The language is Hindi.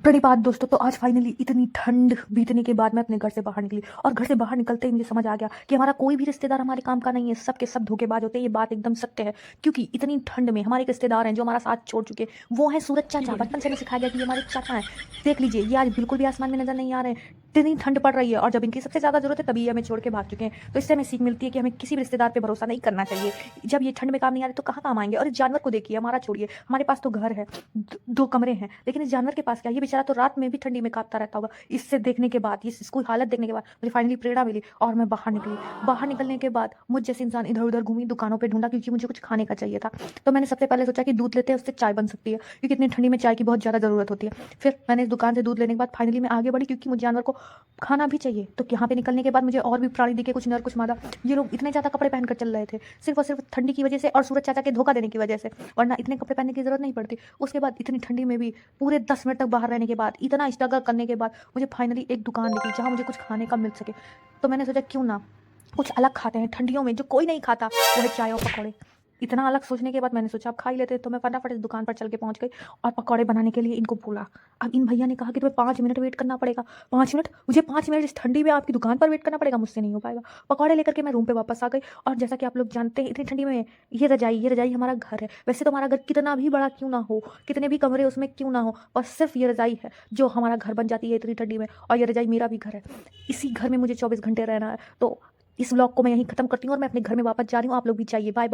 प्रणिपात दोस्तों। तो आज फाइनली इतनी ठंड बीतने के बाद मैं अपने घर से बाहर निकली और घर से बाहर निकलते ही मुझे समझ आ गया कि हमारा कोई भी रिश्तेदार हमारे काम का नहीं है। सब के सब धोखेबाज होते हैं। ये बात एकदम सत्य है, क्योंकि इतनी ठंड में हमारे एक रिश्तेदार हैं जो हमारा साथ छोड़ चुके हैं। वो है सूरज चाचा। बचपन से हमें सिखाया गया कि ये हमारे चाचा हैं। देख लीजिए, ये आज बिल्कुल भी आसमान में नजर नहीं आ रहे हैं। इतनी ठंड पड़ रही है और जब इनकी सबसे ज्यादा जरूरत है तभी ये हमें छोड़ के भाग चुके हैं। तो इससे हमें सीख मिलती है कि हमें किसी भी रिश्तेदार पे भरोसा नहीं करना चाहिए। जब ये ठंड में काम नहीं आ रहे तो कहाँ काम आएंगे। और इस जानवर को देखिए, हमारा छोड़िए, हमारे पास तो घर है, दो कमरे हैं, लेकिन इस जानवर के पास क्या, ये बेचारा तो रात में भी ठंडी में कांपता रहता होगा। इससे देखने के बाद, इसको हालत देखने के बाद मुझे फाइनली प्रेरणा मिली और मैं बाहर निकली। बाहर निकलने के बाद मुझ जैसे इंसान इधर उधर घूमी, दुकानों पे ढूंढा, क्योंकि मुझे कुछ खाने का चाहिए था। तो मैंने सबसे पहले सोचा कि दूध लेते हैं, उससे चाय बन सकती है, क्योंकि इतनी ठंडी में चाय की बहुत ज़्यादा ज़रूरत होती है। फिर मैंने इस दुकान से दूध लेने के बाद फाइनली मैं आगे बढ़ी, क्योंकि मुझे जानवर को खाना भी चाहिए। तो यहाँ पे निकलने के बाद मुझे और भी प्राणी दिखे, कुछ नर कुछ मादा। ये लोग इतने ज़्यादा कपड़े पहनकर चल रहे थे, सिर्फ और सिर्फ ठंडी की वजह से और सूरज चाचा के धोखा देने की वजह से, वरना इतने कपड़े पहनने की जरूरत नहीं पड़ती। उसके बाद इतनी ठंडी में भी पूरे 10 मिनट तक बाहर रहने के बाद, इतना स्ट्रगल करने के बाद मुझे फाइनली एक दुकान दिखी जहाँ मुझे कुछ खाने का मिल सके। तो मैंने सोचा क्यों ना कुछ अलग खाते हैं। ठंडियों में जो कोई नहीं खाता वो है चाय और पकौड़े। इतना अलग सोचने के बाद मैंने सोचा अब खा ही लेते। तो मैं फटाफट इस दुकान पर चल के पहुंच गई और पकौड़े बनाने के लिए इनको बोला। अब इन भैया ने कहा कि तुम्हें 5 मिनट वेट करना पड़ेगा। 5 मिनट? मुझे 5 मिनट इस ठंडी में आपकी दुकान पर वेट करना पड़ेगा? मुझसे नहीं हो पाएगा। पकौड़े लेकर के मैं रूम पे वापस आ गई। और जैसा कि आप लोग जानते हैं, इतनी ठंडी में ये रजाई हमारा घर है। वैसे तो हमारा घर कितना भी बड़ा क्यों ना हो, कितने भी कमरे उसमें क्यों ना हो, और सिर्फ ये रजाई है जो हमारा घर बन जाती है इतनी ठंडी में। और ये रजाई मेरा भी घर है। इसी घर में मुझे 24 घंटे रहना है। तो इस व्लॉग को मैं यहीं खत्म करती हूँ और मैं अपने घर में वापस जा रही हूँ। आप लोग भी चाहिए। Bye bye.